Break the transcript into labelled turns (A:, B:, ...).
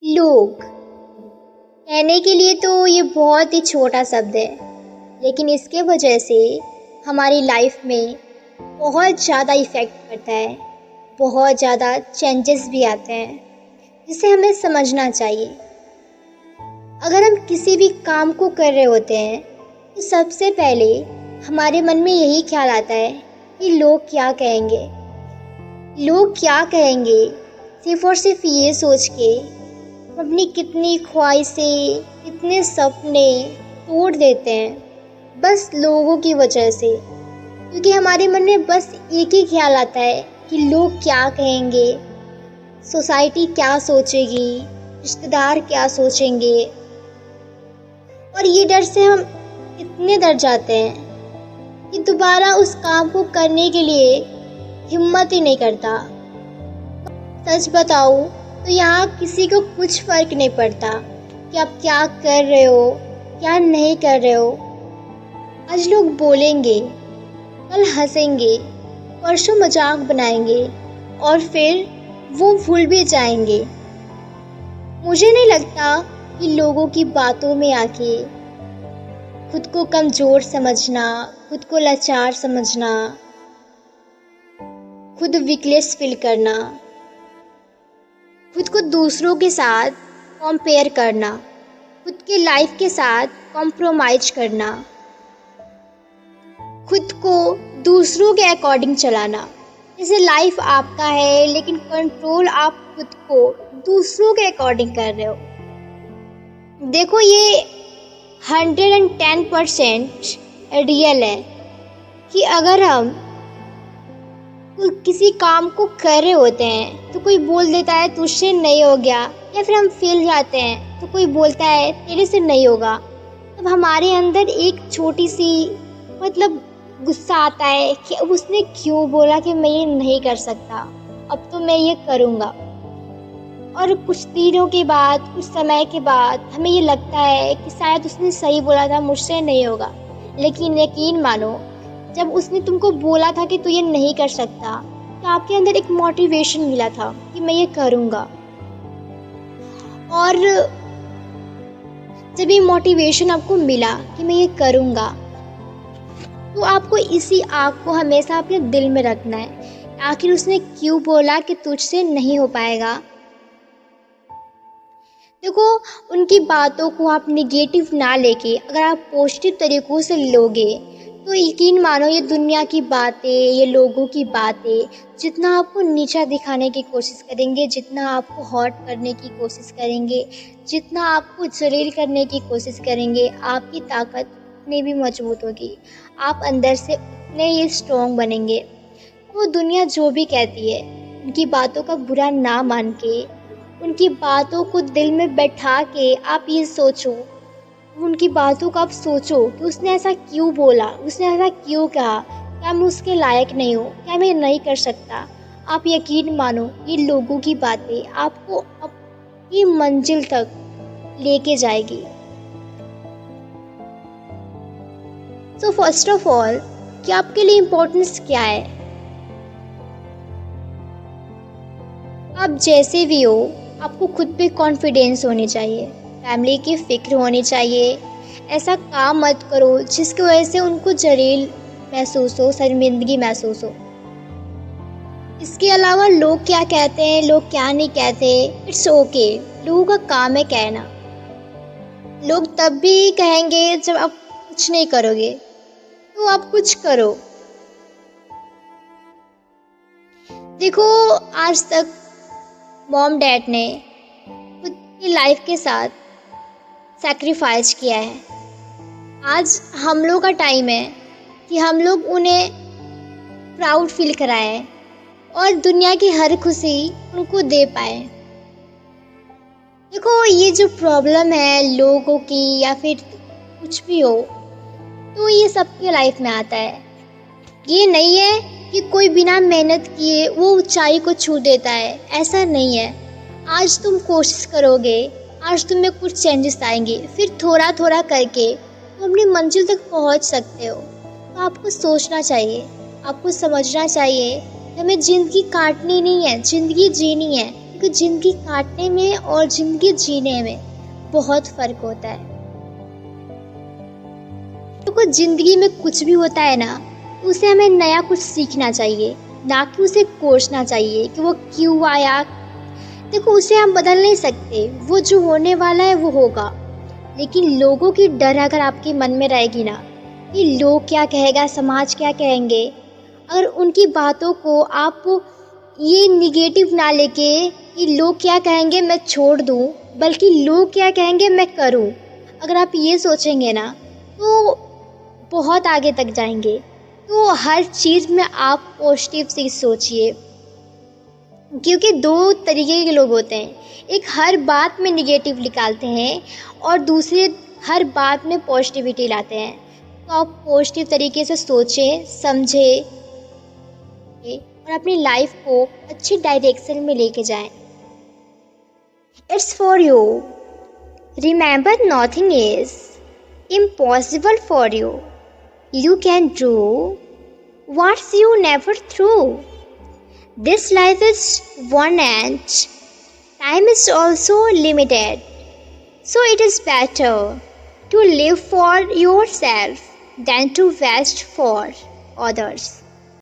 A: लोग कहने के लिए तो ये बहुत ही छोटा शब्द है, लेकिन इसके वजह से हमारी लाइफ में बहुत ज़्यादा इफ़ेक्ट पड़ता है, बहुत ज़्यादा चेंजेस भी आते हैं, जिसे हमें समझना चाहिए। अगर हम किसी भी काम को कर रहे होते हैं तो सबसे पहले हमारे मन में यही ख्याल आता है कि लोग क्या कहेंगे। लोग क्या कहेंगे सिर्फ और सिर्फ ये सोच के हम अपनी कितनी ख्वाहिशें, कितने सपने तोड़ देते हैं बस लोगों की वजह से, क्योंकि हमारे मन में बस एक ही ख्याल आता है कि लोग क्या कहेंगे, सोसाइटी क्या सोचेगी, रिश्तेदार क्या सोचेंगे। और ये डर से हम इतने डर जाते हैं कि दोबारा उस काम को करने के लिए हिम्मत ही नहीं करता। सच बताऊं तो यहाँ किसी को कुछ फर्क नहीं पड़ता कि आप क्या कर रहे हो, क्या नहीं कर रहे हो। आज लोग बोलेंगे, कल हंसेंगे, परसों मजाक बनाएंगे और फिर वो भूल भी जाएंगे। मुझे नहीं लगता कि लोगों की बातों में आके खुद को कमज़ोर समझना, खुद को लाचार समझना, खुद वीकनेस फील करना, खुद को दूसरों के साथ कंपेयर करना, खुद के लाइफ के साथ कॉम्प्रोमाइज करना, खुद को दूसरों के अकॉर्डिंग चलाना। जैसे लाइफ आपका है लेकिन कंट्रोल आप खुद को दूसरों के अकॉर्डिंग कर रहे हो। देखो, ये 110% रियल है कि अगर हम किसी काम को कर रहे होते हैं तो कोई बोल देता है तुझसे नहीं हो गया, या फिर हम फेल जाते हैं तो कोई बोलता है तेरे से नहीं होगा, तब हमारे अंदर एक छोटी सी गुस्सा आता है कि अब उसने क्यों बोला कि मैं ये नहीं कर सकता, अब तो मैं ये करूँगा। और कुछ दिनों के बाद, कुछ समय के बाद हमें ये लगता है कि शायद उसने सही बोला था, मुझसे नहीं होगा। लेकिन यकीन मानो, जब उसने तुमको बोला था कि तू ये नहीं कर सकता तो आपके अंदर एक मोटिवेशन मिला था कि मैं ये करूँगा। और जब ये मोटिवेशन आपको मिला कि मैं ये करूँगा, तो आपको इसी आग को हमेशा अपने दिल में रखना है। आखिर उसने क्यों बोला कि तुझसे नहीं हो पाएगा। देखो, उनकी बातों को आप नेगेटिव ना लेके अगर आप पॉजिटिव तरीक़ों से लोगे तो यकीन मानो, ये दुनिया की बातें, ये लोगों की बातें जितना आपको नीचा दिखाने की कोशिश करेंगे, जितना आपको हर्ट करने की कोशिश करेंगे, जितना आपको जलील करने की कोशिश करेंगे, आपकी ताकत उतनी भी मजबूत होगी। आप अंदर से उतने ही स्ट्रॉन्ग बनेंगे। वो दुनिया जो भी कहती है, उनकी बातों का बुरा ना मान के, उनकी बातों को दिल में बैठा के आप ये सोचो, उनकी बातों का आप सोचो कि उसने ऐसा क्यों बोला, उसने ऐसा क्यों कहा, क्या मैं उसके लायक नहीं हूँ, क्या मैं नहीं कर सकता। आप यकीन मानो, ये लोगों की बातें आपको अपनी मंजिल तक लेके जाएगी। सो फर्स्ट ऑफ ऑल, कि आपके लिए इम्पोर्टेंस क्या है। आप जैसे भी हो, आपको खुद पे कॉन्फिडेंस होनी चाहिए, फैमिली की फ़िक्र होनी चाहिए। ऐसा काम मत करो जिसकी वजह से उनको जलील महसूस हो, शर्मिंदगी महसूस हो। इसके अलावा लोग क्या कहते हैं, लोग क्या नहीं कहते, इट्स ओके। लोगों का काम है कहना। लोग तब भी कहेंगे जब आप कुछ नहीं करोगे, तो आप कुछ करो। देखो, आज तक मॉम डैड ने खुद की लाइफ के साथ सैक्रिफाइस किया है। आज हम लोग का टाइम है कि हम लोग उन्हें प्राउड फील कराएं और दुनिया की हर खुशी उनको दे पाए। देखो, ये जो प्रॉब्लम है लोगों की या फिर कुछ भी हो, तो ये सबके लाइफ में आता है। ये नहीं है कि कोई बिना मेहनत किए वो ऊंचाई को छू देता है, ऐसा नहीं है। आज तुम कोशिश करोगे, आज तुम में कुछ चेंजेस आएंगे, फिर थोड़ा थोड़ा करके तुम अपनी मंजिल तक पहुंच सकते हो। तो आपको सोचना चाहिए, आपको समझना चाहिए कि हमें ज़िंदगी काटनी नहीं है, ज़िंदगी जीनी है। क्योंकि ज़िंदगी काटने में और ज़िंदगी जीने में बहुत फ़र्क होता है। तो कुछ ज़िंदगी में कुछ भी होता है ना, तो उसे हमें नया कुछ सीखना चाहिए, ना कि उसे कोसना चाहिए कि वो क्यों आया। देखो, उसे हम बदल नहीं सकते, वो जो होने वाला है वो होगा। लेकिन लोगों की डर अगर आपके मन में रहेगी ना कि लोग क्या कहेगा, समाज क्या कहेंगे, अगर उनकी बातों को आप ये निगेटिव ना लेके कि लोग क्या कहेंगे मैं छोड़ दूं, बल्कि लोग क्या कहेंगे मैं करूं, अगर आप ये सोचेंगे ना तो बहुत आगे तक जाएंगे। तो हर चीज़ में आप पॉजिटिव से सोचिए, क्योंकि दो तरीके के लोग होते हैं, एक हर बात में निगेटिव निकालते हैं और दूसरे हर बात में पॉजिटिविटी लाते हैं। तो आप पॉजिटिव तरीके से सोचें, समझें और अपनी लाइफ को अच्छी डायरेक्शन में लेके जाएं। It's for you. Remember, nothing is impossible for you. You can do what you never threw. This life is one and time is also limited. So it is better to live for yourself than to waste for others.